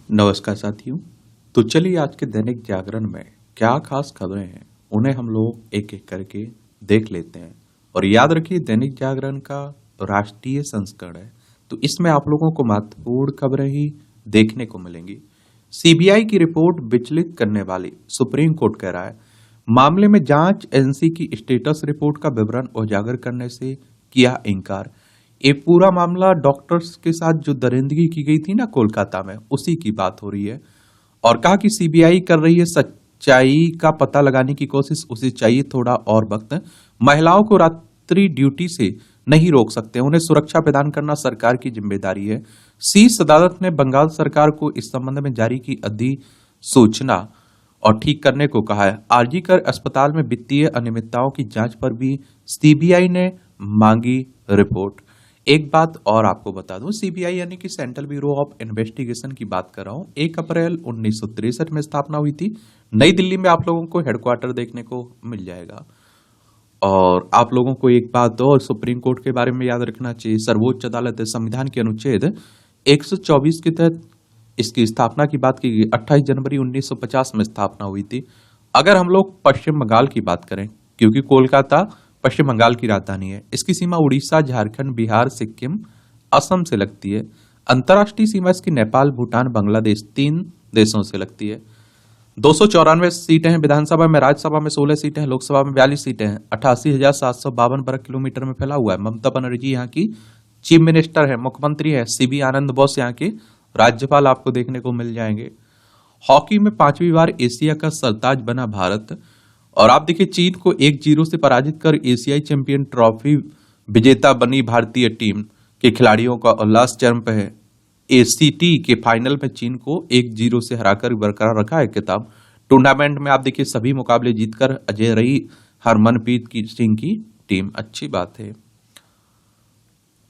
नमस्कार साथियों। तो चलिए आज के दैनिक जागरण में क्या खास खबरें हैं उन्हें हम लोग एक एक करके देख लेते हैं। और याद रखिए दैनिक जागरण का राष्ट्रीय संस्करण है, तो इसमें आप लोगों को महत्वपूर्ण खबरें ही देखने को मिलेंगी। सीबीआई की रिपोर्ट विचलित करने वाली, सुप्रीम कोर्ट कह रहा है मामले में जांच एजेंसी की स्टेटस रिपोर्ट का विवरण उजागर करने से किया इंकार। ये पूरा मामला डॉक्टर्स के साथ जो दरिंदगी की गई थी ना कोलकाता में, उसी की बात हो रही है। और कहा कि सीबीआई कर रही है सच्चाई का पता लगाने की कोशिश, उसे चाहिए थोड़ा और वक्त। महिलाओं को रात्रि ड्यूटी से नहीं रोक सकते, उन्हें सुरक्षा प्रदान करना सरकार की जिम्मेदारी है। शीर्ष अदालत ने बंगाल सरकार को इस संबंध में जारी की अधिसूचना और ठीक करने को कहा है। आरजी कर अस्पताल में वित्तीय अनियमितताओं की जांच पर भी सीबीआई ने मांगी रिपोर्ट। एक बात और आपको बता दूं, सीबीआई यानी कि सेंट्रल ब्यूरो ऑफ इन्वेस्टिगेशन की बात कर रहा हूं। 1 अप्रैल 1963 में स्थापना हुई थी। नई दिल्ली में आप लोगों को हेडक्वार्टर देखने को मिल जाएगा। और आप लोगों को एक बात और सुप्रीम कोर्ट के बारे में याद रखना चाहिए। सर्वोच्च अदालत संविधान के अनुच्छेद 124 के तहत इसकी स्थापना की बात की गई। 28 जनवरी 1950 में स्थापना हुई थी। अगर हम लोग पश्चिम बंगाल की बात करें, क्योंकि कोलकाता पश्चिम बंगाल की राजधानी है, इसकी सीमा उड़ीसा, झारखंड, बिहार, सिक्किम, असम से लगती है। अंतर्राष्ट्रीय सीमा इसकी नेपाल, भूटान, बांग्लादेश 3 देशों से लगती है। 294 सीटें हैं विधानसभा में, राज्यसभा में 16 सीटें हैं, लोकसभा में 42 सीटें हैं। 88,752 वर्ग किलोमीटर में फैला हुआ है। ममता बनर्जी यहाँ की चीफ मिनिस्टर है, मुख्यमंत्री है। सीबी आनंद बोस यहाँ के राज्यपाल आपको देखने को मिल जाएंगे। हॉकी में 5वीं बार एशिया का सरताज बना भारत। और आप देखिए चीन को 1-0 से पराजित कर एशियाई चैंपियन ट्रॉफी विजेता बनी भारतीय टीम के खिलाड़ियों का उल्लास चरम पे है। एसीटी के फाइनल में चीन को 1-0 से हराकर बरकरार रखा है खिताब। टूर्नामेंट में आप देखिए सभी मुकाबले जीतकर अजय रही हरमनप्रीत सिंह की टीम, अच्छी बात है।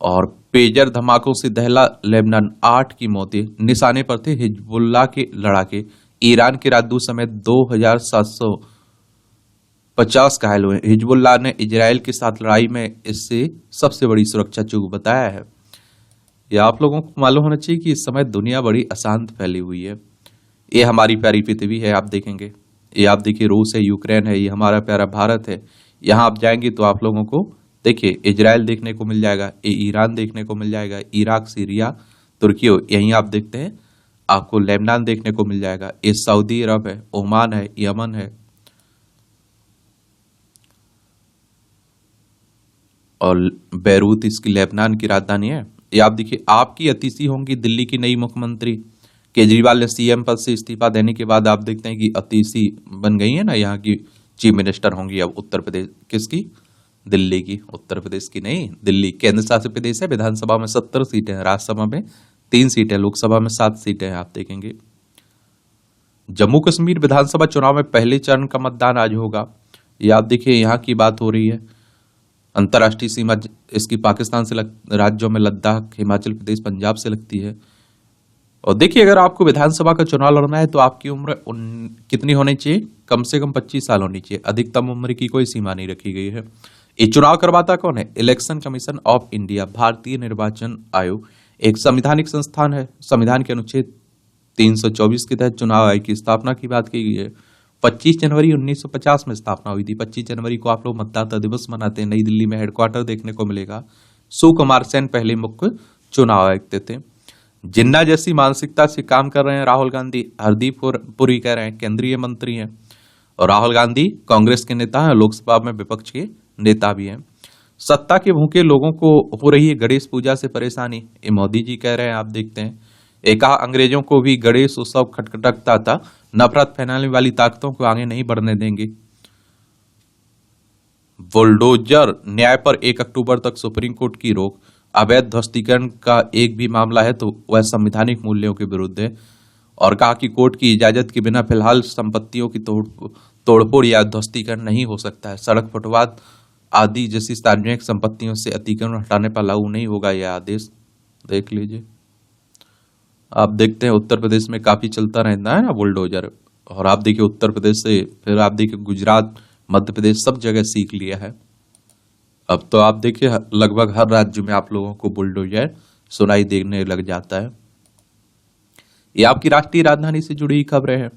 और पेजर धमाकों से दहला लेबनान, 8 की मौतें, निशाने पर थे हिजबुल्लाह के लड़ाके। ईरान के राजदूत समेत 2,750 घायल हुए। हिजबुल्लाह ने इजराइल के साथ लड़ाई में इससे सबसे बड़ी सुरक्षा चूक बताया है। यह आप लोगों को मालूम होना चाहिए कि इस समय दुनिया बड़ी अशांत फैली हुई है। ये हमारी प्यारी पृथ्वी है, आप देखेंगे। ये आप देखिए रूस है, यूक्रेन है, ये हमारा प्यारा भारत है। यहाँ आप जाएंगे तो आप लोगों को देखिए इजराइल देखने को मिल जाएगा, ये ईरान देखने को मिल जाएगा, इराक, सीरिया, तुर्की, यहीं आप देखते हैं आपको लेबनान देखने को मिल जाएगा। ये सऊदी अरब है, ओमान है, यमन है। और बैरूत इसकी लेबनान की राजधानी है। ये आप देखिए आपकी अतिथि होंगी दिल्ली की नई मुख्यमंत्री। केजरीवाल ने सीएम पद से इस्तीफा देने के बाद आप देखते हैं कि अतिथि बन गई है ना, यहाँ की चीफ मिनिस्टर होंगी अब उत्तर प्रदेश। किसकी? दिल्ली की, उत्तर प्रदेश की नहीं, दिल्ली। केंद्र शासित प्रदेश है। विधानसभा में 70 सीटें हैं, राज्यसभा में 3 सीटें, लोकसभा में 7 सीटें हैं, आप देखेंगे। जम्मू कश्मीर विधानसभा चुनाव में पहले चरण का मतदान आज होगा। ये आप देखिए यहाँ की बात हो रही है। अंतर्राष्ट्रीय सीमा इसकी पाकिस्तान से राज्यों में लद्दाख, हिमाचल प्रदेश, पंजाब से लगती है। और देखिए अगर आपको विधानसभा का चुनाव लड़ना है तो आपकी उम्र कितनी होनी चाहिए? कम से कम 25 साल होनी चाहिए। अधिकतम उम्र की कोई सीमा नहीं रखी गई है। ये चुनाव करवाता कौन है? इलेक्शन कमीशन ऑफ इंडिया, भारतीय निर्वाचन आयोग, एक संवैधानिक संस्थान है। संविधान के अनुच्छेद 324 के तहत चुनाव आयोग की स्थापना की बात की गई है। 25 जनवरी 1950 में स्थापना हुई थी। 25 जनवरी को आप लोग मतदाता दिवस मनाते हैं। नई दिल्ली में हेडक्वार्टर देखने को मिलेगा। सुकुमार सेन पहले मुख्य चुनाव आयुक्त थे। जिन्ना जैसी मानसिकता से काम कर रहे हैं राहुल गांधी। हरदीप पुरी कह रहे हैं केंद्रीय मंत्री हैं। और राहुल गांधी कांग्रेस के नेता हैं, लोकसभा में विपक्ष के नेता भी हैं। सत्ता के भूखे लोगों को हो रही है गणेश पूजा से परेशानी, ये मोदी जी कह रहे हैं, आप देखते हैं। एक कहा अंग्रेजों को भी गणेश उत्सव खटखटकता था, नफरत फैलाने वाली ताकतों को आगे नहीं बढ़ने देंगे। बुलडोजर न्याय पर 1 अक्टूबर तक सुप्रीम कोर्ट की रोक। अवैध ध्वस्तीकरण का एक भी मामला है तो वह संवैधानिक मूल्यों के विरुद्ध है। और कहा कि कोर्ट की इजाजत के बिना फिलहाल संपत्तियों की तोड़फोड़ या ध्वस्तीकरण नहीं हो सकता है। सड़क, फुटपाथ आदि जैसी सार्वजनिक संपत्तियों से अतिक्रमण हटाने पर लागू नहीं होगा यह आदेश। देख लीजिए, आप देखते हैं उत्तर प्रदेश में काफी चलता रहता है ना बुलडोजर। और आप देखिए उत्तर प्रदेश से फिर आप देखिए गुजरात, मध्य प्रदेश, सब जगह सीख लिया है। अब तो आप देखिए लगभग हर राज्य में आप लोगों को बुलडोजर सुनाई देने लग जाता है। ये आपकी राष्ट्रीय राजधानी से जुड़ी खबरें हैं।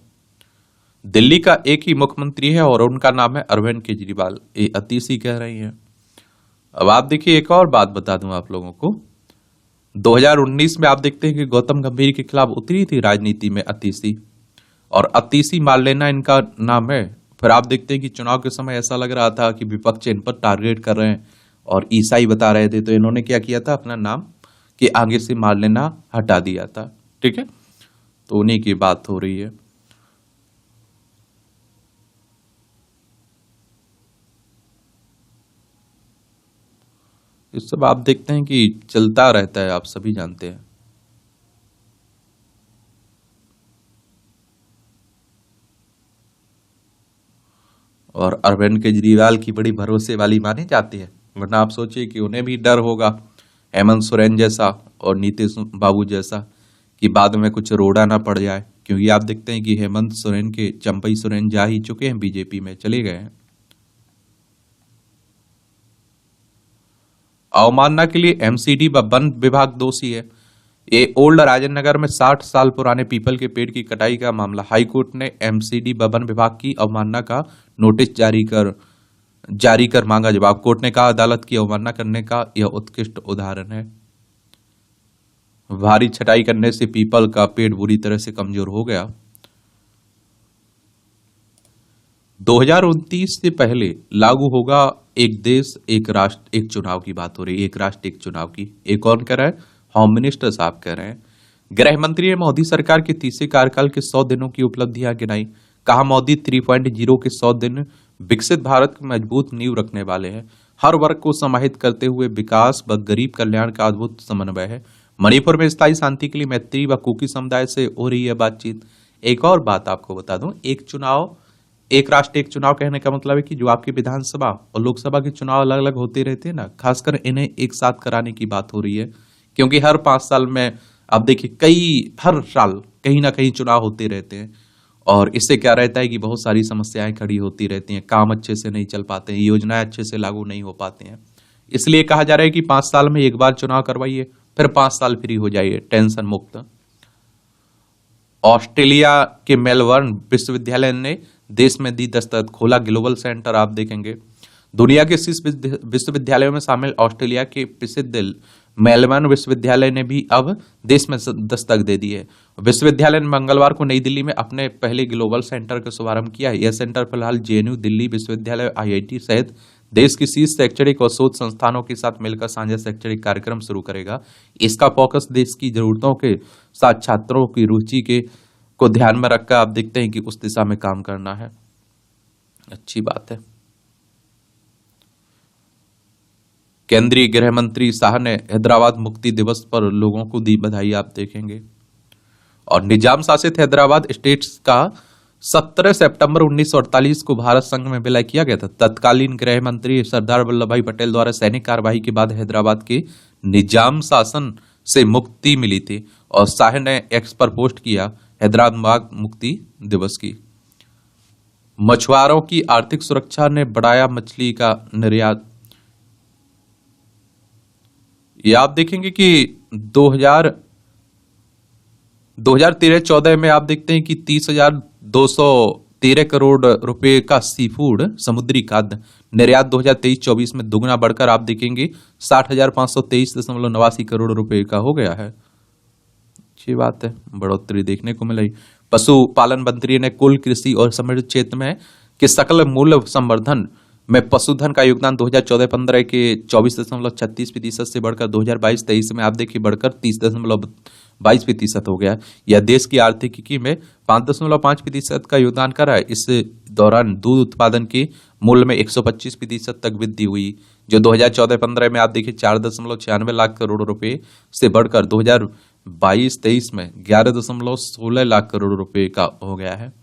दिल्ली का एक ही मुख्यमंत्री है और उनका नाम है अरविंद केजरीवाल, ये अतीशी कह रही हैं। अब आप देखिए, एक और बात बता दूं आप लोगों को, 2019 में आप देखते हैं कि गौतम गंभीर के खिलाफ उतरी थी राजनीति में अतीशी, और अतीशी मार लेना इनका नाम है। फिर आप देखते हैं कि चुनाव के समय ऐसा लग रहा था कि विपक्ष इन पर टारगेट कर रहे हैं और ईसाई बता रहे थे, तो इन्होंने क्या किया था, अपना नाम के आगे से मार लेना हटा दिया था। ठीक है, तो उन्हीं की बात हो रही है। इस सब आप देखते हैं कि चलता रहता है, आप सभी जानते हैं। और अरविंद केजरीवाल की बड़ी भरोसे वाली मानी जाती है, वरना आप सोचिए कि उन्हें भी डर होगा हेमंत सोरेन जैसा और नीतीश बाबू जैसा कि बाद में कुछ रोड़ा ना पड़ जाए, क्योंकि आप देखते हैं कि हेमंत सोरेन के चंपई सोरेन जा ही चुके हैं, बीजेपी में चले गए हैं। अवमानना के लिए एमसीडी व वन विभाग दोषी है। ये ओल्ड राजेंद्र नगर में 60 साल पुराने पीपल के पेड़ की कटाई का मामला, हाईकोर्ट ने एमसीडी व वन विभाग की अवमानना का नोटिस जारी कर मांगा जवाब। कोर्ट ने कहा, अदालत की अवमानना करने का यह उत्कृष्ट उदाहरण है। भारी छटाई करने से पीपल का पेड़ बुरी तरह से कमजोर हो गया। 2029 से पहले लागू होगा एक देश एक राष्ट्र एक चुनाव की बात हो रही है, एक राष्ट्र एक चुनाव की। एक कौन कह रहा है? होम मिनिस्टर साहब कह रहे हैं। गृह मंत्री ने मोदी सरकार के तीसरे कार्यकाल के 100 दिनों की उपलब्धियां गिनाई। कहा, मोदी 3.0 के 100 दिन विकसित भारत की मजबूत नींव रखने वाले हैं। हर वर्ग को समाहित करते हुए विकास व गरीब कल्याण का अद्भुत समन्वय है। मणिपुर में स्थायी शांति के लिए मैत्री व कुकी समुदाय से हो रही है बातचीत। एक और बात आपको बता दूं, एक राष्ट्र एक चुनाव कहने का मतलब है कि जो आपकी विधानसभा और लोकसभा के चुनाव अलग अलग होते रहते हैं ना, खासकर इन्हें एक साथ कराने की बात हो रही है, क्योंकि हर 5 साल में आप देखिए हर साल कहीं ना कहीं चुनाव होते रहते हैं, और इससे क्या रहता है कि बहुत सारी समस्याएं खड़ी होती रहती हैं, काम अच्छे से नहीं चल पाते हैं, योजनाएं अच्छे से लागू नहीं हो पाते हैं। इसलिए कहा जा रहा है कि 5 साल में एक बार चुनाव करवाइए, फिर 5 साल फ्री हो जाइए, टेंशन मुक्त। ऑस्ट्रेलिया के मेलबर्न विश्वविद्यालय ने देश में दी दस्तक, खोला ग्लोबल सेंटर। आप देखेंगे दुनिया के शीर्ष विश्वविद्यालयों में शामिल ऑस्ट्रेलिया के प्रसिद्ध मेलबर्न विश्वविद्यालय ने भी अब देश में दस्तक दे दी है। विश्वविद्यालय ने मंगलवार को नई दिल्ली में अपने पहले ग्लोबल सेंटर का शुभारंभ किया। यह सेंटर फिलहाल जेएनयू, दिल्ली विश्वविद्यालय, आईआईटी सहित देश की शीर्ष शैक्षणिक और शोध संस्थानों के साथ मिलकर साझा शैक्षणिक कार्यक्रम शुरू करेगा। इसका फोकस देश की जरूरतों के साथ छात्रों की रुचि को ध्यान में रखकर आप देखते हैं कि उस दिशा में काम करना है। अच्छी बात है। केंद्रीय गृह मंत्री शाह ने हैदराबाद मुक्ति दिवस पर लोगों को दी बधाई, आप देखेंगे। और निजाम शासित हैदराबाद स्टेट्स का 17 सितंबर 1948 को भारत संघ में विलय किया गया था। तत्कालीन गृह मंत्री सरदार वल्लभ भाई पटेल द्वारा सैनिक कार्यवाही के बाद हैदराबाद के निजाम शासन से मुक्ति मिली थी, और शाह ने एक्स पर पोस्ट किया, हैदराबाद मुक्ति दिवस की। मछुआरों की आर्थिक सुरक्षा ने बढ़ाया मछली का निर्यात। ये आप देखेंगे कि 2013-14 में आप देखते हैं कि 30,213 करोड़ रुपए का सी फूड समुद्री खाद्य निर्यात 2023-24 में दुगना बढ़कर आप देखेंगे 60,523.89 करोड़ रुपए का हो गया है। अच्छी बात है, बढ़ोतरी देखने को मिली। पशुपालन मंत्री ने कुल कृषि और समृद्ध क्षेत्र में के सकल मूल्य संवर्धन में पशुधन का योगदान 2014-15 के 24.36% से बढ़कर 2022-23 में आप देखिए बढ़कर 30.22% हो गया। यह देश की आर्थिकी में 5.5% का योगदान कर रहा है। इस दौरान दूध उत्पादन के मूल्य में 125% तक वृद्धि हुई, जो 2014-15 में आप देखिए 4.96 लाख करोड़ रुपए से बढ़कर 2022-23 में 11.16 लाख करोड़ रुपए का हो गया है।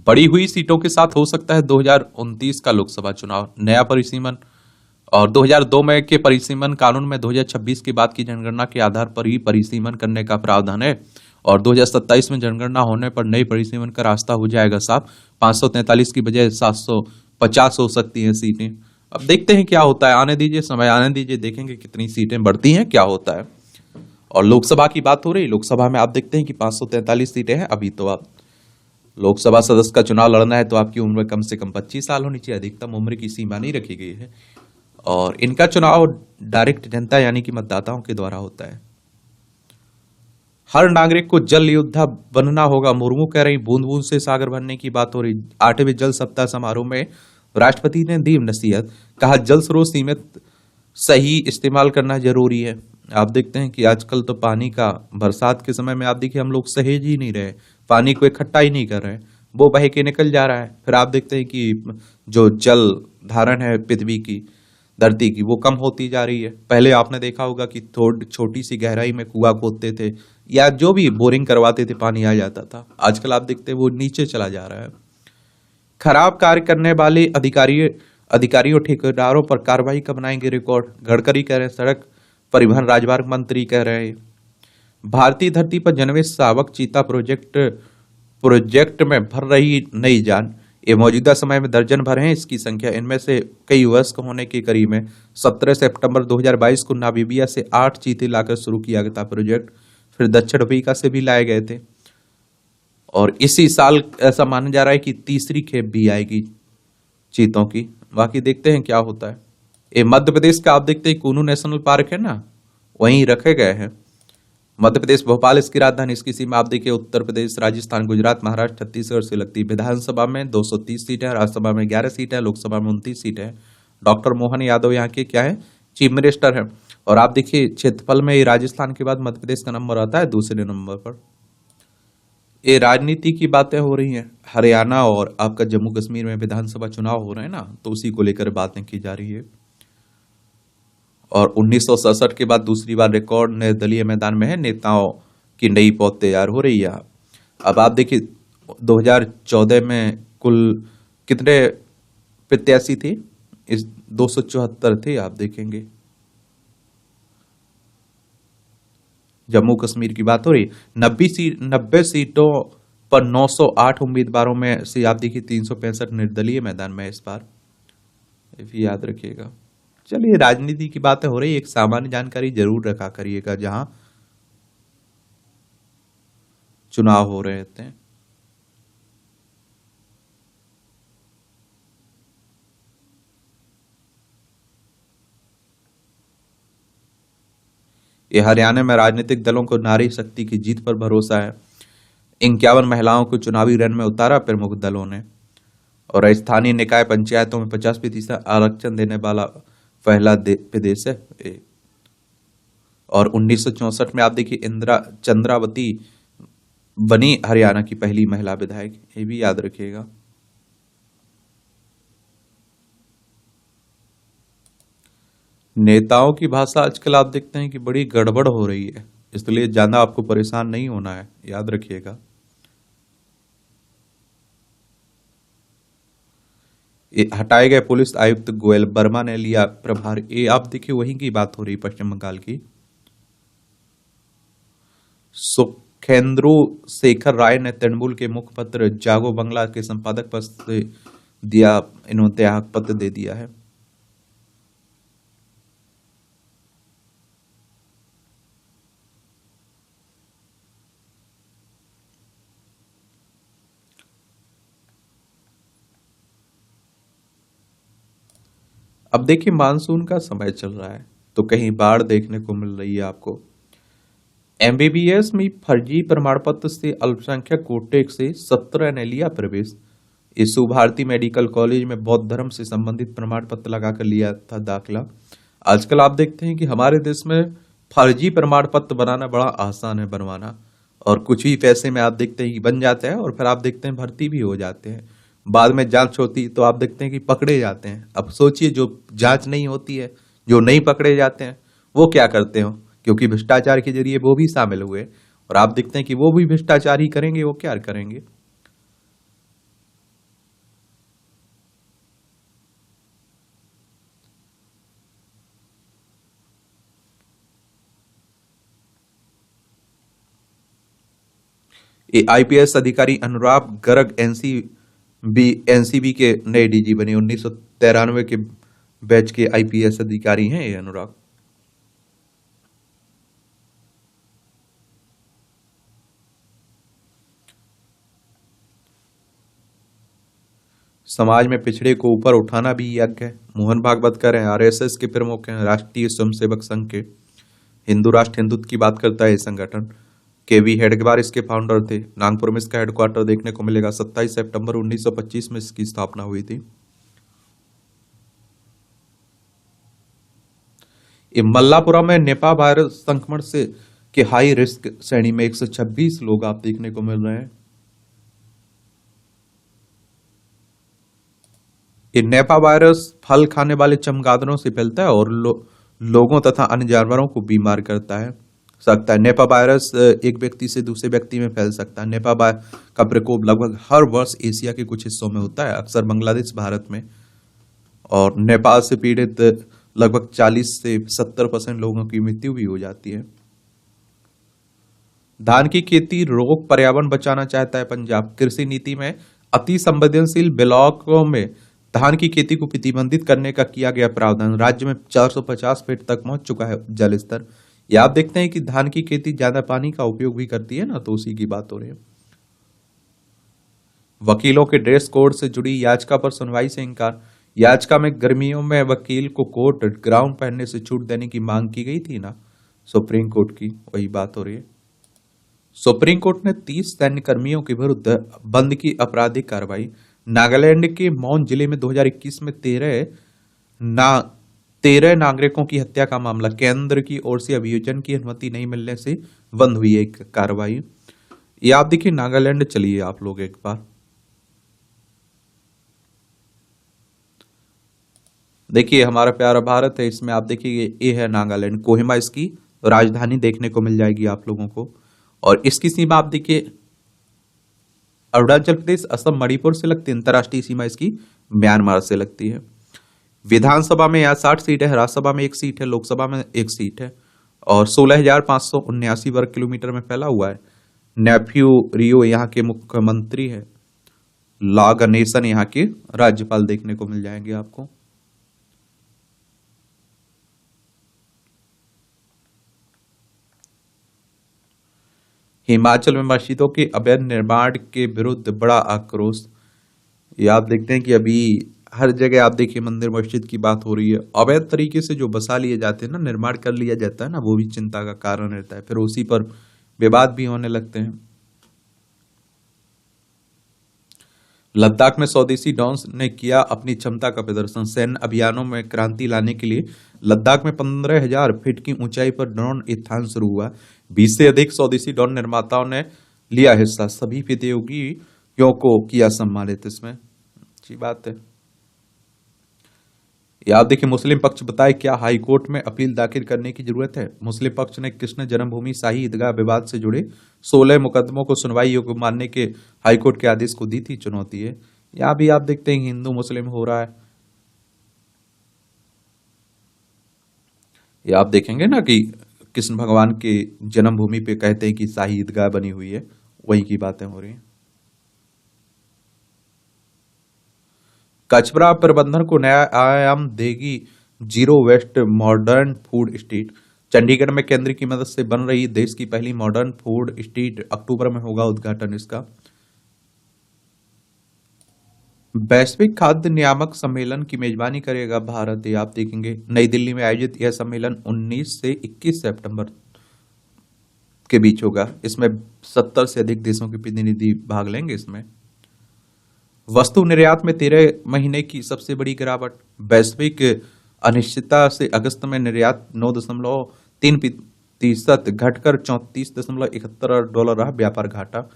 बढ़ी हुई सीटों के साथ हो सकता है 2029 का लोकसभा चुनाव। नया परिसीमन और 2002 में के परिसीमन कानून में 2026 के बाद की जनगणना के आधार पर ही परिसीमन करने का प्रावधान है, और 2027 में जनगणना होने पर नई परिसीमन का रास्ता हो जाएगा साफ। 543 की बजाय 750 हो सकती हैं सीटें। अब देखते हैं क्या होता है, आने दीजिए, समय आने दीजिए, देखेंगे कितनी सीटें बढ़ती हैं, क्या होता है। और लोकसभा की बात हो रही, लोकसभा में आप देखते हैं कि 543 सीटें हैं। अभी तो आप लोकसभा सदस्य का चुनाव लड़ना है तो आपकी उम्र कम से कम 25 साल होनी चाहिए, अधिकतम उम्र की सीमा नहीं रखी गई है। और इनका चुनाव डायरेक्ट जनता यानी कि मतदाताओं के द्वारा होता है। हर नागरिक को जल योद्धा बनना होगा, मुर्मू कह रही। बूंद बूंद से सागर बनने की बात हो रही। 8वें जल सप्ताह समारोह में राष्ट्रपति ने दी नसीहत, कहा जल स्रोत सीमित सही इस्तेमाल करना जरूरी है। आप देखते हैं कि आजकल तो पानी का, बरसात के समय में आप देखिए हम लोग सहेज ही नहीं रहे, पानी को इकट्ठा ही नहीं कर रहे, वो बह के निकल जा रहा है। फिर आप देखते हैं कि जो जल धारण है पृथ्वी की, धरती की, वो कम होती जा रही है। पहले आपने देखा होगा कि थोड़ी छोटी सी गहराई में कुआं खोदते थे या जो भी बोरिंग करवाते थे, पानी आ जाता था। आजकल आप देखते हैं वो नीचे चला जा रहा है। खराब कार्य करने वाले अधिकारियों ठेकेदारों पर कार्रवाई का बनाएंगे रिकॉर्ड, गडकरी कह रहे हैं। सड़क परिवहन राजमार्ग मंत्री कह रहे हैं। भारतीय धरती पर जन्मे सावक चीता प्रोजेक्ट में भर रही नई जान। ये मौजूदा समय में दर्जन भर हैं इसकी संख्या, इनमें से कई वयस्क होने के करीब है। 17 सितंबर 2022 को नामीबिया से 8 चीते लाकर शुरू किया गया था प्रोजेक्ट, फिर दक्षिण अफ्रीका से भी लाए गए थे। और इसी साल ऐसा माना जा रहा है कि तीसरी खेप भी आएगी चीतों की। बाकी देखते हैं क्या होता है। ये मध्य प्रदेश का आप देखते हैं कूनू नेशनल पार्क है ना, वहीं रखे गए हैं। मध्य प्रदेश भोपाल इसकी राजधानी, इसकी सीमा आप देखिए उत्तर प्रदेश, राजस्थान, गुजरात, महाराष्ट्र, छत्तीसगढ़ से लगती है। विधानसभा में 230 सीटें हैं, राज्यसभा में 11 सीटें हैं, लोकसभा में 29 सीटें हैं। डॉक्टर मोहन यादव यहाँ के क्या है, चीफ मिनिस्टर है। और आप देखिए क्षेत्रफल में राजस्थान के बाद मध्य प्रदेश का नंबर आता है दूसरे नंबर पर। ये राजनीति की बातें हो रही हैं। हरियाणा और आपका जम्मू कश्मीर में विधानसभा चुनाव हो रहे हैं ना, तो उसी को लेकर बातें की जा रही है। और 1967 के बाद दूसरी बार रिकॉर्ड निर्दलीय मैदान में है, नेताओं की नई पौध तैयार हो रही है। अब आप देखिए 2014 में कुल कितने प्रत्याशी थे, इस 274 थे। आप देखेंगे जम्मू कश्मीर की बात हो रही, 90 सीटों पर 908 उम्मीदवारों में से आप देखिए 365 निर्दलीय मैदान में इस बार, ये भी याद रखिएगा। चलिए राजनीति की बातें हो रही, एक सामान्य जानकारी जरूर रखा करिएगा जहां चुनाव हो रहे थे। ये हरियाणा में राजनीतिक दलों को नारी शक्ति की जीत पर भरोसा है। 51 महिलाओं को चुनावी रण में उतारा प्रमुख दलों ने। और स्थानीय निकाय पंचायतों में 50% आरक्षण देने वाला पहला प्रदेश है। और 1964 में आप देखिए इंदिरा चंद्रावती बनी हरियाणा की पहली महिला विधायक, ये भी याद रखिएगा। नेताओं की भाषा आजकल आप देखते हैं कि बड़ी गड़बड़ हो रही है, इसलिए ज्यादा आपको परेशान नहीं होना है, याद रखिएगा। हटाए गए पुलिस आयुक्त गोयल वर्मा ने लिया प्रभार। ये आप देखिए वहीं की बात हो रही, पश्चिम बंगाल की। सुखेंद्रु शेखर राय ने तृणमूल के मुखपत्र जागो बंगला के संपादक पद से दिया, इन्होंने त्याग पत्र दे दिया है। अब देखिए मानसून का समय चल रहा है तो कहीं बाढ़ देखने को मिल रही है आपको। एमबीबीएस में फर्जी प्रमाण पत्र से अल्पसंख्यक कोटे से 17 ने लिया प्रवेश। यीशु भारती मेडिकल कॉलेज में बौद्ध धर्म से संबंधित प्रमाण पत्र लगाकर लिया था दाखिला। आजकल आप देखते हैं कि हमारे देश में फर्जी प्रमाण पत्र बनाना बड़ा आसान है बनवाना, और कुछ ही पैसे में आप देखते हैं कि बन जाता है और फिर आप देखते हैं भर्ती भी हो जाते हैं। बाद में जांच होती तो आप देखते हैं कि पकड़े जाते हैं। अब सोचिए जो जांच नहीं होती है, जो नहीं पकड़े जाते हैं, वो क्या करते हो, क्योंकि भ्रष्टाचार के जरिए वो भी शामिल हुए और आप देखते हैं कि वो भी भ्रष्टाचार ही करेंगे, वो क्या करेंगे। आईपीएस अधिकारी अनुराग गर्ग एनसीबी के नए डीजी बने। 1993 के बैच के आईपीएस अधिकारी हैं ये अनुराग। समाज में पिछड़े को ऊपर उठाना भी यज्ञ है। मोहन भागवत हैं, आरएसएस के प्रमुख हैं, राष्ट्रीय स्वयंसेवक संघ के। हिंदू राष्ट्र हिंदुत्व की बात करता है ये संगठन। केवी हेडगेवार इसके फाउंडर थे। नागपुर में इसका हेडक्वार्टर देखने को मिलेगा। 27 सितंबर 1925 में इसकी स्थापना हुई थी। मल्लापुरम में निपा वायरस संक्रमण से के हाई रिस्क श्रेणी में 126 लोग आप देखने को मिल रहे हैं। ये निपा वायरस फल खाने वाले चमगादड़ों से फैलता है और लोगों तथा अन्य जानवरों को बीमार करता है सकता है। निपा वायरस एक व्यक्ति से दूसरे व्यक्ति में फैल सकता है। निपा का प्रकोप लगभग हर वर्ष एशिया के कुछ हिस्सों में होता है, अक्सर बांग्लादेश, भारत में। और नेपाल से पीड़ित लगभग 40 से 70% लोगों की मृत्यु भी हो जाती है। धान की खेती रोग पर्यावरण बचाना चाहता है पंजाब। कृषि नीति में अति संवेदनशील ब्लॉकों में धान की खेती को प्रतिबंधित करने का किया गया प्रावधान। राज्य में 450 फीट तक पहुंच चुका है जल स्तर। ये आप देखते हैं कि धान की खेती ज्यादा पानी का उपयोग भी करती है ना, तो उसी की बात हो रही है। वकीलों के ड्रेस कोड से जुड़ी याचिका पर सुनवाई से इंकार। याचिका में गर्मियों में वकील को कोट ग्राउंड पहनने से छूट देने की मांग की गई थी ना, सुप्रीम कोर्ट की, वही बात हो रही है। सुप्रीम कोर्ट ने 30 सैन्य कर्मियों के विरुद्ध बंद की आपराधिक कार्रवाई। नागालैंड के मौन जिले में 2021 में 13 नागरिकों की हत्या का मामला। केंद्र की ओर से अभियोजन की अनुमति नहीं मिलने से बंद हुई एक कार्रवाई। ये आप देखिए, नागालैंड चलिए आप लोग एक बार देखिए, हमारा प्यारा भारत है, इसमें आप देखिए ये है नागालैंड। कोहिमा इसकी राजधानी देखने को मिल जाएगी आप लोगों को। और इसकी सीमा आप देखिए, अरुणाचल प्रदेश, असम, मणिपुर से लगती है। अंतर्राष्ट्रीय सीमा इसकी म्यांमार से लगती है। विधानसभा में यहाँ 60 सीट है, राज्यसभा में 1 सीट है, लोकसभा में 1 सीट है और 16,579 वर्ग किलोमीटर में फैला हुआ है। नेफ्यू रियो यहाँ के मुख्यमंत्री है। ला गणेशन यहाँ के राज्यपाल देखने को मिल जाएंगे आपको। हिमाचल में मस्जिदों के अवैध निर्माण के विरुद्ध बड़ा आक्रोश। ये आप देखते हैं कि अभी हर जगह आप देखिए मंदिर मस्जिद की बात हो रही है। अवैध तरीके से जो बसा लिए जाते हैं ना, निर्माण कर लिया जाता है ना, वो भी चिंता का कारण रहता है। फिर उसी पर विवाद भी होने लगते हैं। लद्दाख में स्वदेशी ड्रोन्स ने किया अपनी क्षमता का प्रदर्शन। सैन्य अभियानों में क्रांति लाने के लिए लद्दाख में 15,000 फीट की ऊंचाई पर ड्रोन उत्थान शुरू हुआ। 20 से अधिक स्वदेशी ड्रोन निर्माताओं ने लिया हिस्सा। सभी प्रतियोगियों को किया सम्मानित। इसमें अच्छी बात है। या आप देखिए, मुस्लिम पक्ष बताए क्या हाई कोर्ट में अपील दाखिल करने की जरूरत है। मुस्लिम पक्ष ने कृष्ण जन्मभूमि शाही ईदगाह विवाद से जुड़े 16 मुकदमों को सुनवाई योग्य मानने के हाईकोर्ट के आदेश को दी थी चुनौती है। यहां भी आप देखते हैं हिंदू मुस्लिम हो रहा है। ये आप देखेंगे ना कि कृष्ण भगवान के जन्मभूमि पे कहते हैं कि शाही ईदगाह बनी हुई है, वही की बातें हो रही हैं। कचरा प्रबंधन को नया आयाम देगी zero waste modern food street. Chandigarh में केंद्र की मदद से बन रही देश की पहली मॉडर्न फूड स्ट्रीट। अक्टूबर में होगा उद्घाटन इसका। वैश्विक खाद्य नियामक सम्मेलन की मेजबानी करेगा भारत। ये आप देखेंगे, नई दिल्ली में आयोजित यह सम्मेलन 19 से 21 सितंबर के बीच होगा। इसमें 70 से अधिक देशों के प्रतिनिधि भाग लेंगे। इसमें वस्तु निर्यात में 13 महीने की सबसे बड़ी गिरावट। वैश्विक अनिश्चितता से अगस्त में निर्यात 9.3% घटकर $34.71 रहा। व्यापार घाटा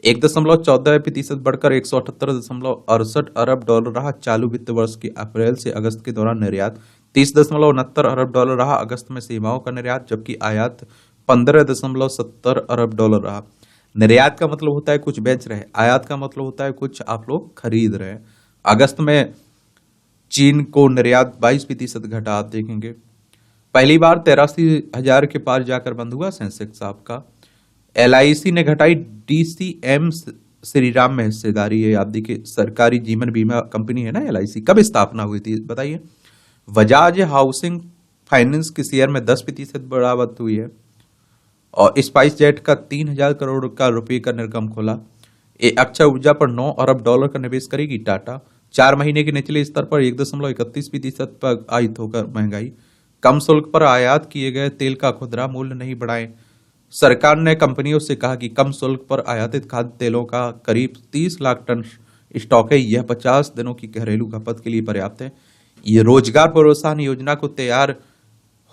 1.14% बढ़कर $178.68 रहा। चालू वित्त वर्ष के अप्रैल से अगस्त के दौरान निर्यात $30.69 रहा। अगस्त में सेवाओं का निर्यात, जबकि आयात $15.70 रहा। निर्यात का मतलब होता है कुछ बेच रहे, आयात का मतलब होता है कुछ आप लोग खरीद रहे। अगस्त में चीन को निर्यात 22% घटा। आप देखेंगे पहली बार 83,000 के पार जाकर बंद हुआ सेंसेक्स आपका। LIC ने घटाई DCM श्रीराम में हिस्सेदारी है। आप देखिए, सरकारी जीवन बीमा कंपनी है ना LIC। कब स्थापना हुई थी बताइए। बजाज हाउसिंग फाइनेंस के शेयर में 10% बढ़ावट हुई है। और स्पाइस जेट का 3,000 करोड़ का रुपए का निर्गम खोला। अक्षय ऊर्जा पर $9 अरब का निवेश करेगी टाटा। 4 महीने के निचले स्तर पर 1.31% पर आई ठोकर महंगाई। कम शुल्क पर आयात किए गए तेल का खुदरा मूल्य नहीं बढ़ाएं। सरकार ने कंपनियों से कहा कि कम शुल्क पर आयातित खाद्य तेलों का करीब 30 लाख टन स्टॉक है, यह 50 दिनों की घरेलू खपत के लिए पर्याप्त है। ये रोजगार प्रोत्साहन योजना को तैयार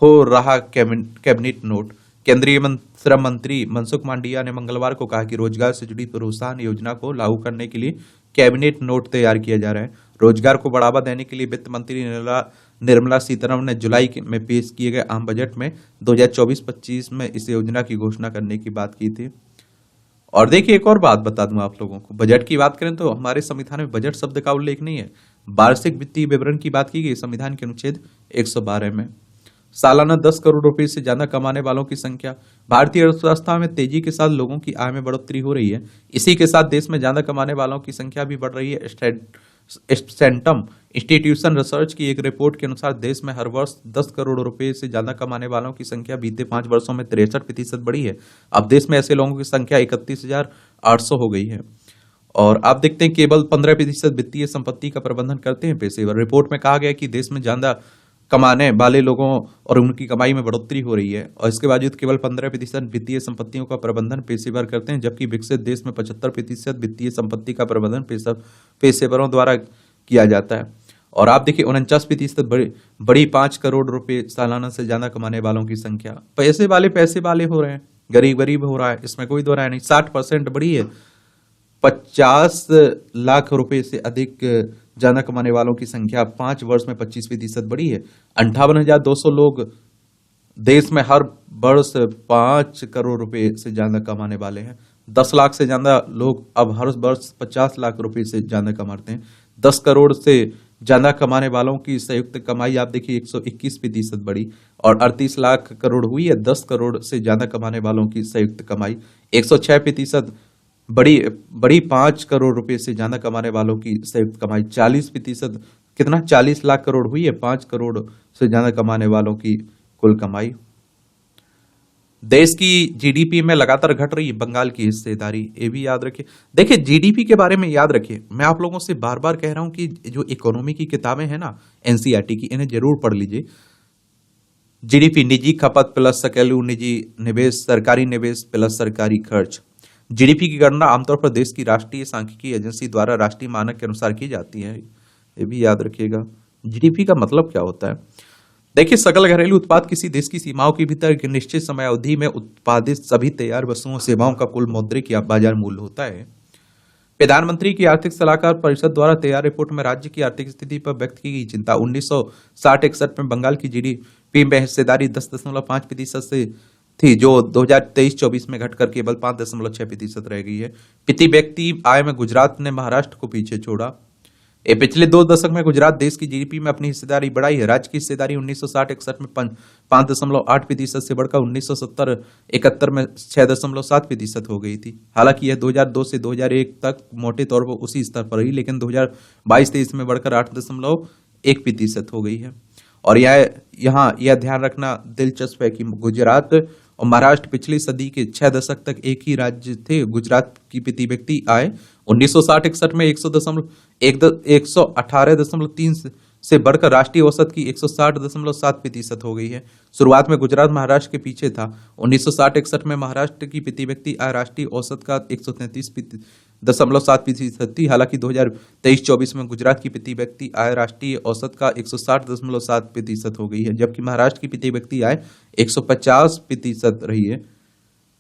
हो रहा कैबिनेट नोट। केंद्रीय श्रम मंत्री मनसुख मांडविया ने मंगलवार को कहा कि रोजगार से जुड़ी प्रोत्साहन योजना को लागू करने के लिए कैबिनेट नोट तैयार किया जा रहा है। रोजगार को बढ़ावा देने के लिए वित्त मंत्री निर्मला सीतारमण ने जुलाई में पेश किए गए आम बजट में 2024-25 में इस योजना की घोषणा करने की बात की थी। और देखिए, एक और बात बता दूं आप लोगों को, बजट की बात करें तो हमारे संविधान में बजट शब्द का उल्लेख नहीं है। वार्षिक वित्तीय विवरण की बात की गई संविधान के अनुच्छेद 112 में। सालाना 10 करोड़ रुपए से ज्यादा कमाने वालों की संख्या। भारतीय अर्थव्यवस्था में तेजी के साथ लोगों की आय में बढ़ोतरी हो रही है। इसी के साथ देश में ज्यादा कमाने वालों की संख्या भी बढ़ रही है। सेंटम इंस्टीट्यूशन रिसर्च की एक रिपोर्ट के अनुसार देश में हर वर्ष 10 करोड़ रुपए से ज्यादा कमाने वालों की संख्या बीते 5 वर्षों में 63% बढ़ी है। अब देश में ऐसे लोगों की संख्या 31,800 हो गई है। और आप देखते हैं केवल 15% वित्तीय संपत्ति का प्रबंधन करते हैं पेशेवर। रिपोर्ट में कहा गया कि देश में ज्यादा कमाने वाले लोगों और उनकी कमाई में बढ़ोतरी हो रही है, और इसके बावजूद केवल 15% वित्तीय संपत्तियों का प्रबंधन पेशेवर करते हैं, जबकि विकसित देश में 75% वित्तीय संपत्ति का प्रबंधन पेशेवरों द्वारा किया जाता है। और आप देखिए 49% बड़ी 5 करोड़ रुपए सालाना से ज्यादा कमाने वालों की संख्या। पैसे वाले हो रहे हैं, गरीब हो रहा है, इसमें कोई दो राय नहीं। 60% बड़ी है। 50 लाख रुपए से अधिक ज्यादा कमाने वालों की संख्या 5 वर्ष में 25% बढ़ी है। 58,200 लोग देश में हर वर्ष 5 करोड़ रुपए से ज्यादा कमाने वाले हैं। 10 लाख से ज्यादा लोग अब हर वर्ष 50 लाख रुपए से ज्यादा कमाते हैं। 10 करोड़ से ज्यादा कमाने वालों की संयुक्त कमाई आप देखिए 121% बढ़ी और 38 लाख करोड़ हुई है। 10 करोड़ से ज्यादा कमाने वालों की संयुक्त कमाई 106% बड़ी 5 करोड़ रुपए से ज्यादा कमाने वालों की संयुक्त कमाई 40%, कितना 40 लाख करोड़ हुई है। 5 करोड़ से ज्यादा कमाने वालों की कुल कमाई। देश की जीडीपी में लगातार घट रही है बंगाल की हिस्सेदारी, ये भी याद रखिए। देखिए जीडीपी के बारे में याद रखिए, मैं आप लोगों से बार बार कह रहा हूं कि जो इकोनॉमी की किताबें हैं ना एनसीईआरटी की, इन्हें जरूर पढ़ लीजिए। जीडीपी निजी खपत प्लस घरेलू निजी निवेश, सरकारी निवेश प्लस सरकारी खर्च। जीडीपी की गणना आमतौर पर देश की राष्ट्रीय सांख्यिकी एजेंसी द्वारा राष्ट्रीय मानक के अनुसार की जाती है, ये भी याद रखिएगा। जीडीपी का मतलब क्या होता है? देखिए सकल घरेलू उत्पाद किसी देश की सीमाओं के भीतर एक निश्चित समय अवधि में उत्पादित सभी तैयार वस्तुओं सेवाओं का कुल मौद्रिक या बाजार मूल्य होता है। प्रधानमंत्री की आर्थिक सलाहकार परिषद द्वारा तैयार रिपोर्ट में राज्य की आर्थिक स्थिति पर व्यक्त की गई चिंता। 1960-61 में बंगाल की जीडीपी में हिस्सेदारी 10.5% से थी, जो 2023-24 में घटकर केवल 5.6% रह गई है। प्रति व्यक्ति आय में गुजरात ने महाराष्ट्र को पीछे छोड़ा। पिछले 2 दशक में गुजरात देश की जीडीपी में अपनी हिस्सेदारी बढ़ाई है। राज्य की हिस्सेदारी 1960-61 में 5.8% से बढ़कर 1970-71 में 6.7% हो गई थी। हालांकि यह 2002 से 2001 तक मोटे तौर पर उसी स्तर पर रही, लेकिन 2022-23 में बढ़कर 8.1% हो गई है। और यह ध्यान रखना दिलचस्प है कि गुजरात और महाराष्ट्र पिछली सदी के 6 दशक तक एक ही राज्य थे। गुजरात की प्रति व्यक्ति आय 1960-61 में 118.3 से बढ़कर राष्ट्रीय औसत की 160.7% हो गई है। शुरुआत में गुजरात महाराष्ट्र के पीछे था। 1960-61 में महाराष्ट्र की प्रति व्यक्ति आय राष्ट्रीय औसत का 133.7% थी। हालांकि 2023-24 में गुजरात की प्रति व्यक्ति आय राष्ट्रीय औसत का 160.7% हो गई है, जबकि महाराष्ट्र की प्रति व्यक्ति आय 150% रही है।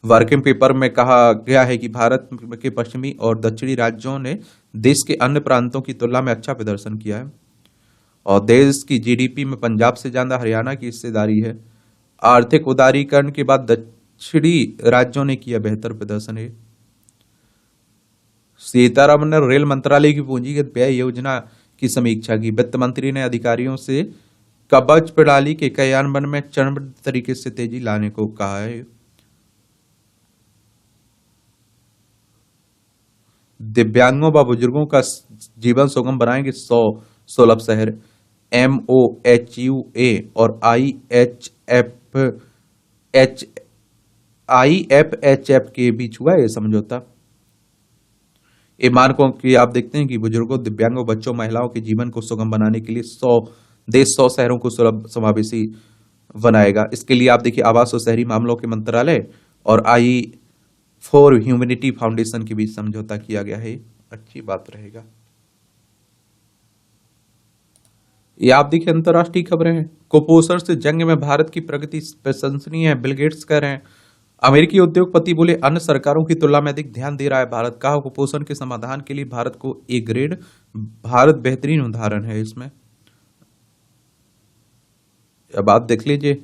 वर्किंग पेपर में कहा गया है कि भारत के पश्चिमी और दक्षिणी राज्यों ने देश के अन्य प्रांतों की तुलना में अच्छा प्रदर्शन किया है। और देश की जीडीपी में पंजाब से ज्यादा हरियाणा की हिस्सेदारी है। आर्थिक उदारीकरण के बाद दक्षिणी राज्यों ने किया बेहतर प्रदर्शन है। सीतारमण ने रेल मंत्रालय की पूंजीगत व्यय योजना की समीक्षा की। वित्त मंत्री ने अधिकारियों से कवच प्रणाली के क्रियान्वयन में चरणबद्ध तरीके से तेजी लाने को कहा है। दिव्यांगों व बुजुर्गों का जीवन सुगम बनाएंगे 100 सुलभ शहर। MOHUA और IFHF के बीच हुआ है समझौता। मानकों की आप देखते हैं कि बुजुर्गों, दिव्यांगों, बच्चों, महिलाओं के जीवन को सुगम बनाने के लिए 100 शहरों को सुलभ समावेशी बनाएगा। इसके लिए आप देखिए आवास और शहरी मामलों के मंत्रालय और आई फॉर ह्यूमैनिटी फाउंडेशन के बीच समझौता किया गया है। अच्छी बात रहेगा। ये आप देखिए अंतर्राष्ट्रीय खबरें हैं। कुपोषण से जंग में भारत की प्रगति प्रशंसनीय है, बिल गेट्स कह रहे हैं। अमेरिकी उद्योगपति बोले अन्य सरकारों की तुलना में अधिक ध्यान दे रहा है भारत। कहा कुपोषण के समाधान के लिए भारत को ए ग्रेड, भारत बेहतरीन उदाहरण है इसमें। अब आप देख लीजिए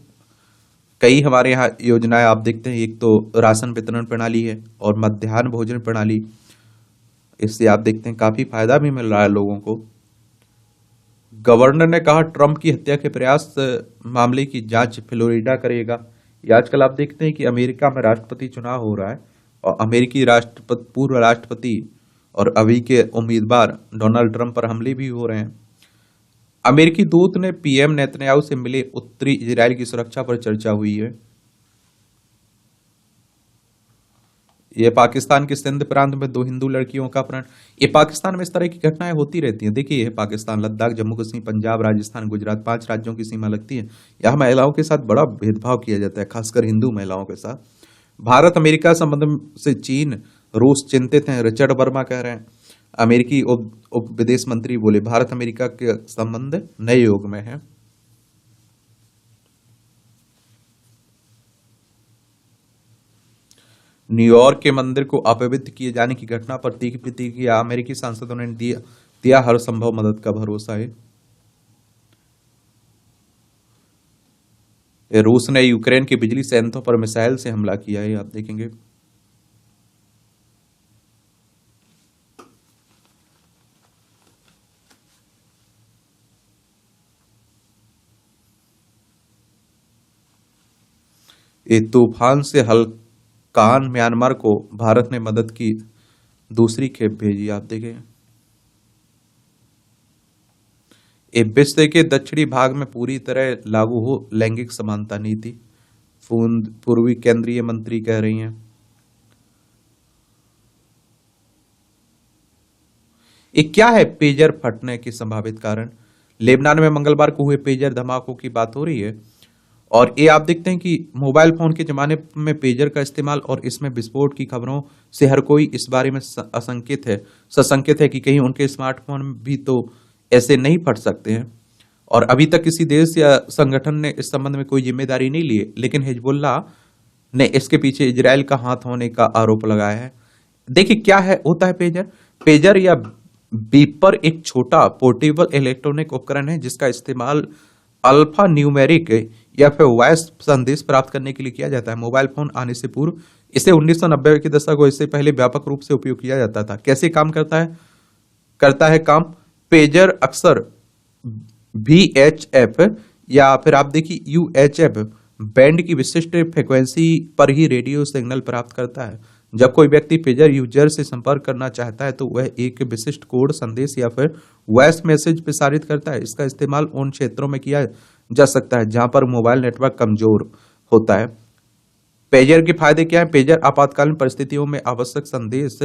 कई हमारे यहाँ योजनाएं आप देखते हैं। एक तो राशन वितरण प्रणाली है और मध्याह्न भोजन प्रणाली। इससे आप देखते हैं काफी फायदा भी मिल रहा है लोगों को। गवर्नर ने कहा ट्रंप की हत्या के प्रयास मामले की जांच फ्लोरिडा करेगा। ये आजकल आप देखते हैं कि अमेरिका में राष्ट्रपति चुनाव हो रहा है और अमेरिकी राष्ट्रपति, पूर्व राष्ट्रपति और अभी के उम्मीदवार डोनाल्ड ट्रंप पर हमले भी हो रहे हैं। अमेरिकी दूत ने पीएम नेतन्याहू से मिले, उत्तरी इजराइल की सुरक्षा पर चर्चा हुई है। ये पाकिस्तान के सिंध प्रांत में 2 हिंदू लड़कियों का अपहरण। ये पाकिस्तान में इस तरह की घटनाएं होती रहती हैं। देखिए ये पाकिस्तान, लद्दाख, जम्मू कश्मीर, पंजाब, राजस्थान, गुजरात, 5 राज्यों की सीमा लगती है। यहाँ महिलाओं के साथ बड़ा भेदभाव किया जाता है, खासकर हिंदू महिलाओं के साथ। भारत अमेरिका संबंध से चीन रूस चिंतित हैं, रिचर्ड वर्मा कह रहे हैं। अमेरिकी उप विदेश मंत्री बोले भारत अमेरिका के संबंध नए युग में है। न्यूयॉर्क के मंदिर को अपवित्र किए जाने की घटना पर तीखी प्रतिक्रिया। अमेरिकी सांसदों ने दिया हर संभव मदद का भरोसा है। रूस ने यूक्रेन के बिजली संयंत्रों पर मिसाइल से हमला किया है, आप देखेंगे। ये तूफान से हल्कान म्यांमार को भारत ने मदद की दूसरी खेप भेजी, आप देखें। विश्व के दक्षिणी भाग में पूरी तरह लागू हो लैंगिक समानता नीति, पूर्वी केंद्रीय मंत्री कह रही हैं। ये क्या है पेजर फटने के संभावित कारण? लेबनान में मंगलवार को हुए पेजर धमाकों की बात हो रही है और ये आप देखते हैं कि मोबाइल फोन के जमाने में पेजर का इस्तेमाल और इसमें विस्फोट की खबरों से हर कोई इस बारे में सशंकित है कि कहीं उनके स्मार्टफोन भी तो ऐसे नहीं फट सकते हैं। और अभी तक किसी देश या संगठन ने इस संबंध में कोई जिम्मेदारी नहीं ली है, लेकिन हिजबुल्लाह ने इसके पीछे इजराइल का हाथ होने का आरोप लगाया है। देखिए क्या है होता है पेजर या बीपर एक छोटा पोर्टेबल इलेक्ट्रॉनिक उपकरण है जिसका इस्तेमाल अल्फा न्यूमेरिक या फिर वॉइस संदेश प्राप्त करने के लिए किया जाता है। मोबाइल फोन आने से पूर्व इसे 1990 के दशक और इससे पहले व्यापक रूप से उपयोग किया जाता था। कैसे काम करता है काम? पेजर अक्सर VHF या फिर आप देखिए UHF बैंड की विशिष्ट फ्रीक्वेंसी पर ही रेडियो सिग्नल प्राप्त करता है। जब कोई व्यक्ति पेजर यूजर से संपर्क करना चाहता है तो वह एक विशिष्ट कोड संदेश या फिर वॉइस मैसेज प्रसारित करता है। इसका इस्तेमाल उन क्षेत्रों में किया जा सकता है जहां पर मोबाइल नेटवर्क कमजोर होता है। पेजर के फायदे क्या है? पेजर आपातकालीन परिस्थितियों में आवश्यक संदेश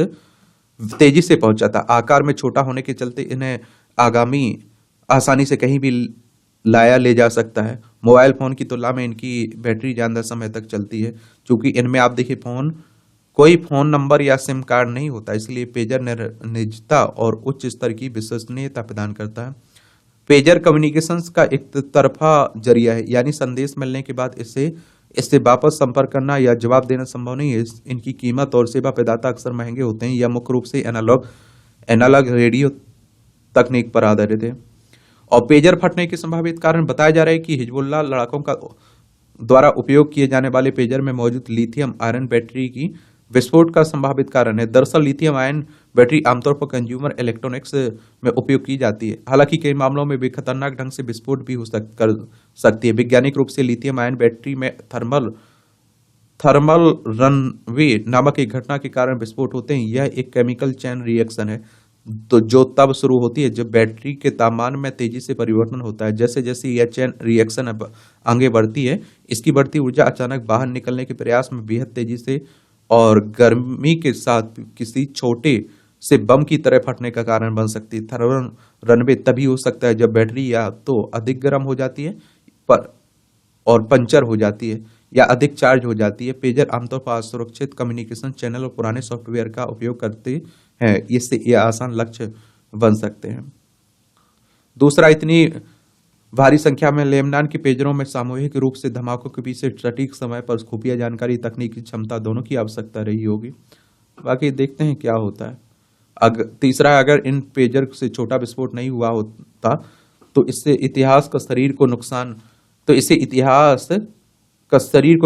तेजी से पहुंचाता। आकार में छोटा होने के चलते इन्हें आसानी से कहीं भी लाया ले जा सकता है। मोबाइल फोन की तुलना में इनकी बैटरी ज्यादा समय तक चलती है। क्योंकि इनमें आप देखिए कोई फोन नंबर या सिम कार्ड नहीं होता, इसलिए पेजर निजता और उच्च स्तर की विश्वसनीयता प्रदान करता है। पेजर कम्युनिकेशंस का एक तरफा जरिया है, यानी संदेश मिलने के बाद इससे वापस संपर्क करना या जवाब देना संभव नहीं है। इनकी कीमत और सेवा प्रदाता अक्सर महंगे होते हैं या मुख्य रूप से एनालॉग रेडियो तकनीक पर आधारित है। और पेजर फटने के संभावित कारण बताया जा रहा है कि हिजबुल्लाह लड़ाकों का द्वारा उपयोग किए जाने वाले पेजर में मौजूद लिथियम आयरन बैटरी की विस्फोट का संभावित कारण है। दरअसल लिथियम आयन बैटरी आमतौर पर कंज्यूमर इलेक्ट्रॉनिक्स में उपयोग की जाती है। हालांकि कई मामलों में भी खतरनाक ढंग से विस्फोट भी कर सकती है। वैज्ञानिक रूप से लिथियम आयन बैटरी में थर्मल रनवे नामक एक घटना के कारण विस्फोट होते हैं। यह एक केमिकल चेन रिएक्शन है तो जो तब शुरू होती है जब बैटरी के तापमान में तेजी से परिवर्तन होता है। जैसे जैसे यह चेन रिएक्शन आगे बढ़ती है, इसकी बढ़ती ऊर्जा अचानक बाहर निकलने के प्रयास में बेहद तेजी से और गर्मी के साथ किसी छोटे से बम की तरह फटने का कारण बन सकती है। थर्मल रनवे तभी हो सकता है जब बैटरी या तो अधिक गर्म हो जाती है पर और पंचर हो जाती है या अधिक चार्ज हो जाती है। पेजर आमतौर पर असुरक्षित कम्युनिकेशन चैनल और पुराने सॉफ्टवेयर का उपयोग करते हैं, इससे ये आसान लक्ष्य बन सकते हैं। दूसरा, इतनी भारी संख्या में लेमनान के पेजरों में सामूहिक रूप से धमाकों के पीछे सटीक समय पर खुफिया जानकारी, तकनीकी क्षमता दोनों की आवश्यकता रही होगी। बाकी देखते हैं क्या होता है। तीसरा, अगर इन पेजर से छोटा विस्फोट नहीं हुआ होता तो इससे इतिहास का शरीर को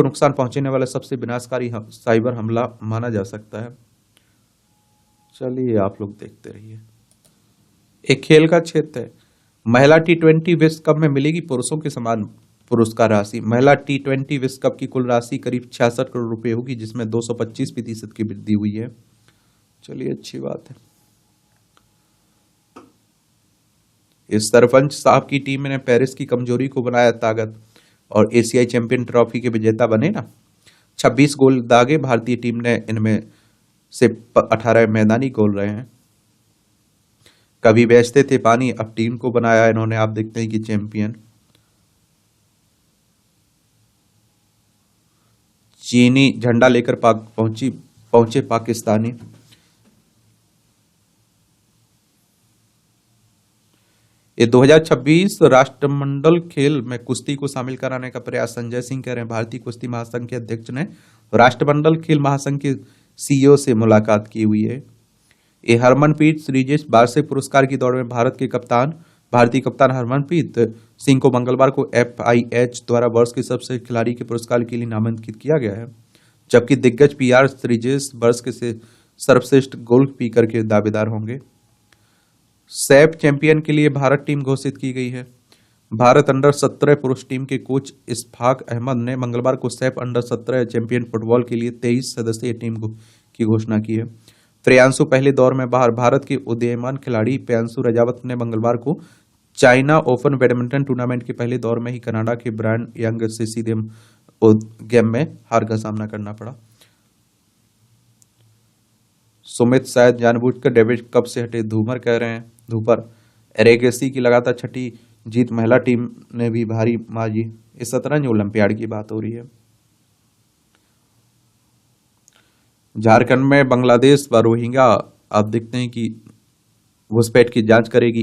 नुकसान पहुंचाने वाला सबसे विनाशकारी साइबर हमला माना जा सकता है। चलिए आप लोग देखते रहिए। एक खेल का क्षेत्र है। महिला T20 विश्व कप में मिलेगी पुरुषों के समान पुरस्कार राशि। महिला T20 विश्व कप की कुल राशि करीब 66 करोड़ रुपए होगी, जिसमें 225% की वृद्धि हुई है। चलिए, अच्छी बात है। इस सरपंच साहब की टीम ने पेरिस की कमजोरी को बनाया ताकत और एशियाई चैंपियन ट्रॉफी के विजेता बने ना। 26 गोल दागे भारतीय टीम ने, इनमें से 18 मैदानी गोल रहे हैं। कभी बेचते थे पानी, अब टीम को बनाया इन्होंने, आप देखते हैं कि चैंपियन। चीनी झंडा लेकर पहुंचे पाकिस्तानी। ये 2026 राष्ट्रमंडल खेल में कुश्ती को शामिल कराने का प्रयास, संजय सिंह कह रहे हैं। भारतीय कुश्ती महासंघ के अध्यक्ष ने राष्ट्रमंडल खेल महासंघ के सीईओ से मुलाकात की हुई है। ये हरमनप्रीत श्रीजेश वार्षिक पुरस्कार की दौड़ में भारतीय कप्तान हरमनप्रीत सिंह को मंगलवार को FIH द्वारा वर्ष के सबसे खिलाड़ी के पुरस्कार के लिए नामांकित किया गया है, जबकि दिग्गज PR श्रीजेश वर्ष के सर्वश्रेष्ठ गोल्फकीपर के दावेदार होंगे। सैफ चैंपियन के लिए भारत टीम घोषित की गई है। भारत अंडर-17 पुरुष टीम के कोच इशफाक अहमद ने मंगलवार को सैफ अंडर-17 चैंपियन फुटबॉल के लिए 23 सदस्यीय टीम की घोषणा की है। प्रियांशु पहले दौर में बाहर। भारत के उदीयमान खिलाड़ी प्रियांशु रजावत ने मंगलवार को चाइना ओपन बैडमिंटन टूर्नामेंट के पहले दौर में ही कनाडा के ब्रायन यंग से सीधे गेम में हार का सामना करना पड़ा। सुमित शायद जानबूझकर डेविड कप से हटे, धूमर कह रहे हैं। धूपर एरेगेसी की लगातार छठी जीत, महिला टीम ने भी भारी माजी। इस शतरंज ओलंपियाड की बात हो रही है। झारखंड में बांग्लादेश व रोहिंग्या, आप देखते हैं कि घुसपैठ की जांच करेगी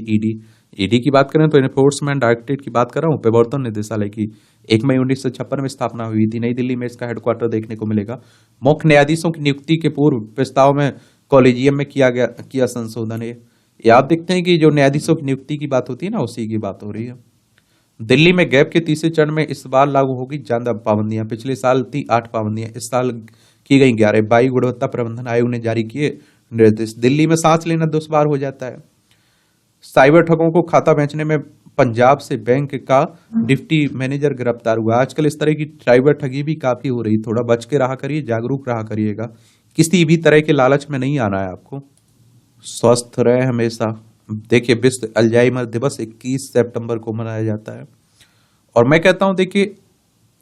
ईडी की बात करें तो एनफोर्समेंट डायरेक्टरेट की बात कर रहा हूं। प्रवर्तन निदेशालय की 1 मई 1956 में स्थापना हुई थी। नई दिल्ली में इसका हेडक्वार्टर देखने को मिलेगा। मुख्य न्यायाधीशों की नियुक्ति के पूर्व प्रस्ताव में कॉलेजियम में किया संशोधन। ये आप देखते हैं कि जो न्यायाधीशों की नियुक्ति की बात होती है ना, उसी की बात हो रही है। दिल्ली में गैप के तीसरे चरण में इस बार लागू होगी ज्यादा पाबंदियां। पिछले साल थी 8 पाबंदियां, इस साल की गई 11। वायु गुणवत्ता प्रबंधन आयोग ने जारी किए निर्देश। दिल्ली में सांस लेना दुश्वार हो जाता है। साइबर ठगों को खाता बेचने में पंजाब से बैंक का डिप्टी मैनेजर गिरफ्तार हुआ। आजकल इस तरह की साइबर ठगी भी काफी हो रही, थोड़ा बच के रहा करिए, जागरूक रहा करिएगा। किसी भी तरह के लालच में नहीं आना है आपको। स्वस्थ रहे हमेशा। देखिए, विश्व अल्जाइमर दिवस 21 सितंबर को मनाया जाता है। और मैं कहता हूं, देखिए,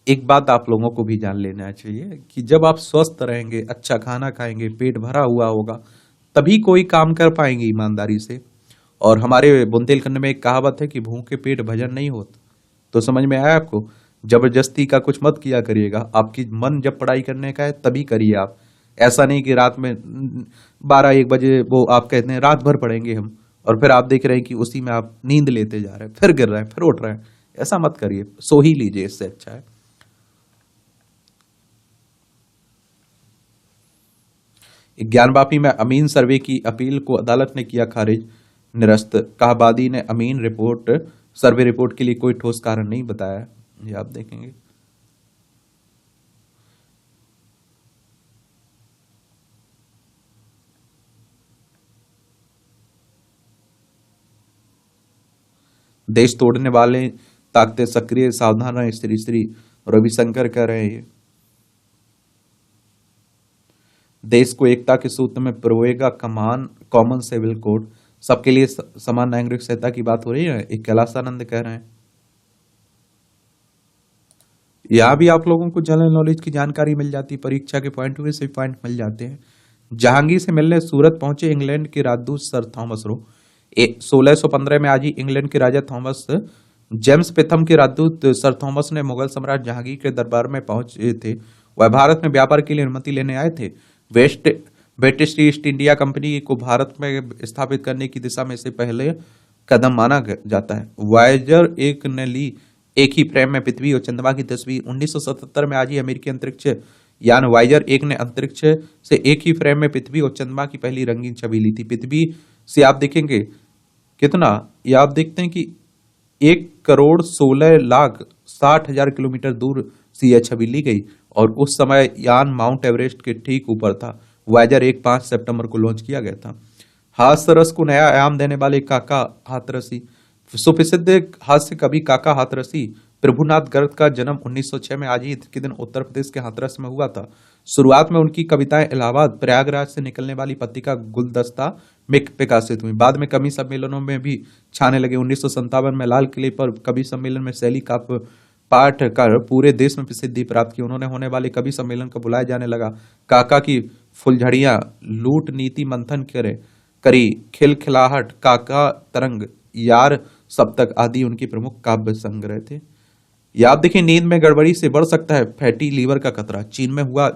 एक बात आप लोगों को भी जान लेना चाहिए कि जब आप स्वस्थ रहेंगे, अच्छा खाना खाएंगे, पेट भरा हुआ होगा, तभी कोई काम कर पाएंगे ईमानदारी से। और हमारे बुंदेलखंड में एक कहावत है कि भूखे पेट भजन नहीं होता। तो समझ में आया आपको? जबरदस्ती का कुछ मत किया करिएगा। आपकी मन जब पढ़ाई करने का है तभी करिए आप। ऐसा नहीं कि रात में 12-1 बजे वो आप कहते हैं रात भर पढ़ेंगे हम, और फिर आप देख रहे हैं कि उसी में आप नींद लेते जा रहे हैं, फिर गिर रहे हैं, फिर उठ रहे हैं। ऐसा मत करिए, सो ही लीजिए, इससे अच्छा है। ज्ञानवापी में अमीन सर्वे की अपील को अदालत ने किया खारिज, निरस्त। कहाबादी ने अमीन सर्वे रिपोर्ट के लिए कोई ठोस कारण नहीं बताया। ये आप देखेंगे। देश तोड़ने वाले ताकतें सक्रिय, सावधान रहे, श्री रविशंकर कह रहे हैं। देश को एकता के सूत्र में पिरोएगा कॉमन सिविल कोड। सबके लिए समान नागरिक संहिता की बात हो रही है, एक कैलाशानंद कह रहे हैं। यहां भी आप लोगों को जनरल नॉलेज की जानकारी मिल जाती है, परीक्षा के पॉइंट से पॉइंट मिल जाते हैं। जहांगीर से मिलने सूरत पहुंचे इंग्लैंड के राजदूत सर थॉमस रो। 1615 में आज ही इंग्लैंड के राजा थॉमस जेम्स प्रथम के राजदूत सर थॉमस ने मुगल सम्राट जहांगीर के दरबार में पहुंचे थे। वह भारत में व्यापार के लिए अनुमति लेने आए थे। West British East India Company को भारत में स्थापित करने की दिशा में से पहले कदम माना जाता है। वायेजर एक ने ली एक ही फ्रेम में पृथ्वी और चंद्रमा की तस्वीर। 1977 में आज ही अमेरिकी अंतरिक्ष यान वायेजर एक ने अंतरिक्ष से एक ही फ्रेम में पृथ्वी और चंद्रमा की पहली रंगीन छवि ली थी। पृथ्वी से आप देखेंगे कितना, ये आप देखते हैं कि 1,16,60,000 किलोमीटर दूर से यह छवि ली गई और उस समय यान माउंट एवरेस्ट के ठीक ऊपर था। वायेजर एक 5 सितंबर को लॉन्च किया गया था। हाथरस को नया आयाम देने वाले काका हाथरसी। सुप्रसिद्ध हास्य कवि काका हाथरसी प्रभुनाथ गर्ग का जन्म 1906 में आज ही के दिन उत्तर प्रदेश के हाथरस में हुआ था। शुरुआत में उनकी कविताएं इलाहाबाद प्रयागराज से निकलने वाली पत्रिका गुलदस्ता में प्रकाशित हुई। बाद में कवि सम्मेलनों में भी छाने लगे। 1957 में लाल किले पर कवि सम्मेलन में शैली का पाठ कर पूरे देश में प्रसिद्धि प्राप्त की। उन्होंने होने वाले कवि सम्मेलन को बुलाया जाने लगा। काका की फुलझड़ियां, लूट नीति मंथन करी, खिलखिलाहट, काका तरंग, यार सप्तक आदि उनकी प्रमुख काव्य संग्रह थे। या आप देखिए, नींद में गड़बड़ी से बढ़ सकता है फैटी लीवर का खतरा। चीन में हुआ।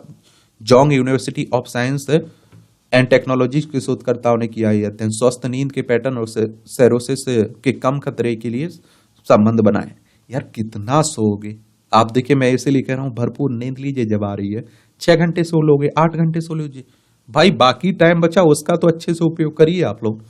Jong university of science and technology के शोधकर्ताओं ने किया यह अध्ययन। स्वस्थ नींद के पैटर्न और सेरोसिस के कम खतरे के लिए संबंध बनाए। यार कितना सोओगे आप, देखिए मैं इसीलिए कह रहा हूं भरपूर नींद लीजिए। जब आ रही है 6 घंटे सो लोगे, 8 घंटे सो लीजिए भाई, बाकी टाइम बचा उसका तो अच्छे से उपयोग करिए आप लोग।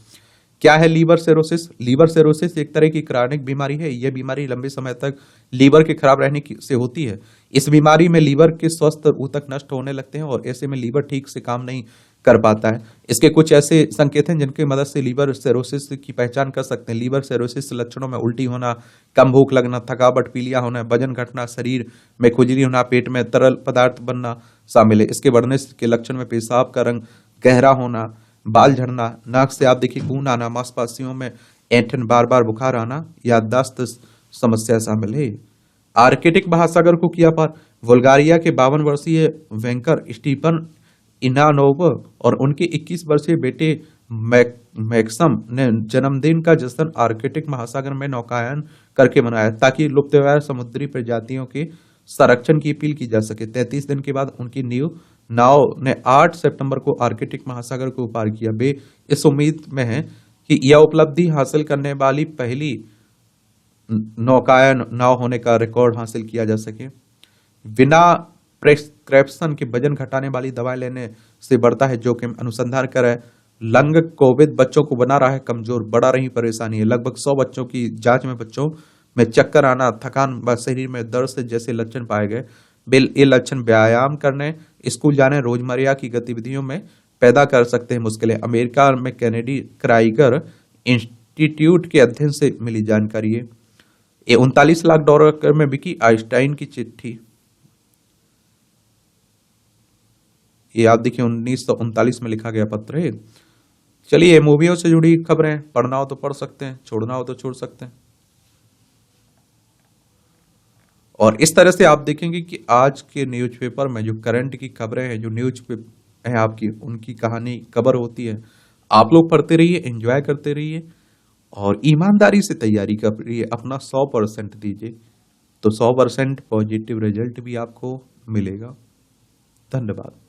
क्या है लीवर सेरोसिस? लीवर सेरोसिस एक तरह की क्रानिक बीमारी है। यह बीमारी लंबे समय तक लीवर के खराब रहने से होती है। इस बीमारी में लीवर के स्वस्थ ऊतक नष्ट होने लगते हैं और ऐसे में लीवर ठीक से काम नहीं कर पाता है। इसके कुछ ऐसे संकेत हैं जिनकी मदद से लीवर सेरोसिस की पहचान कर सकते हैं। लीवर सेरोसिस लक्षणों में उल्टी होना, कम भूख लगना, थकावट, पीलिया होना, वजन घटना, शरीर में खुजली होना, पेट में तरल पदार्थ बनना शामिल है। इसके बढ़ने के लक्षण में पेशाब का रंग गहरा होना, बाल झड़ना, नाक से आप देखिए खून आना, मांसपेशियों में ऐंठन, बार बार बुखार आना, याददाश्त समस्या शामिल है। आर्कटिक महासागर को किया पार। बुल्गारिया के 52 वर्षीय बैंकर स्टीफन इनानोव और उनके 21 वर्षीय बेटे मैक्सम ने जन्मदिन का जश्न आर्कटिक महासागर में नौकायन करके मनाया ताकि लुप्तप्राय समुद्री प्रजातियों के संरक्षण की अपील की जा सके। 33 दिन के बाद उनकी नाव ने 8 सितंबर को आर्कटिक महासागर को पार किया। वे इस उम्मीद में हैं कि यह उपलब्धि हासिल करने वाली पहली नौकायन नाव होने का रिकॉर्ड हासिल किया जा सके। बिना प्रेस्क्रिप्शन के वजन घटाने वाली दवाएं लेने से बढ़ता है जोखिम। अनुसंधान कर लंग कोविड बच्चों को बना रहा है कमजोर, बढ़ा रही परेशानी है। लगभग 100 बच्चों की जांच में बच्चों में चक्कर आना, थकान व शरीर में दर्द से जैसे लक्षण पाए गए। ये लक्षण व्यायाम करने, स्कूल जाने, रोजमर्रा की गतिविधियों में पैदा कर सकते हैं मुश्किलें। अमेरिका में कैनेडी क्राइगर इंस्टीट्यूट के अध्ययन से मिली जानकारी है। ये 39 लाख डॉलर में बिकी आइंस्टाइन की चिट्ठी। ये आप देखिए 1939 में लिखा गया पत्र है। चलिए, मूवियों से जुड़ी खबरें पढ़ना हो तो पढ़ सकते हैं, छोड़ना हो तो छोड़ सकते हैं। और इस तरह से आप देखेंगे कि आज के न्यूज़पेपर में जो करंट की खबरें हैं, जो न्यूज है आपकी, उनकी कहानी कवर होती है। आप लोग पढ़ते रहिए, एंजॉय करते रहिए और ईमानदारी से तैयारी करिए। अपना 100% दीजिए तो 100% पॉजिटिव रिजल्ट भी आपको मिलेगा। धन्यवाद।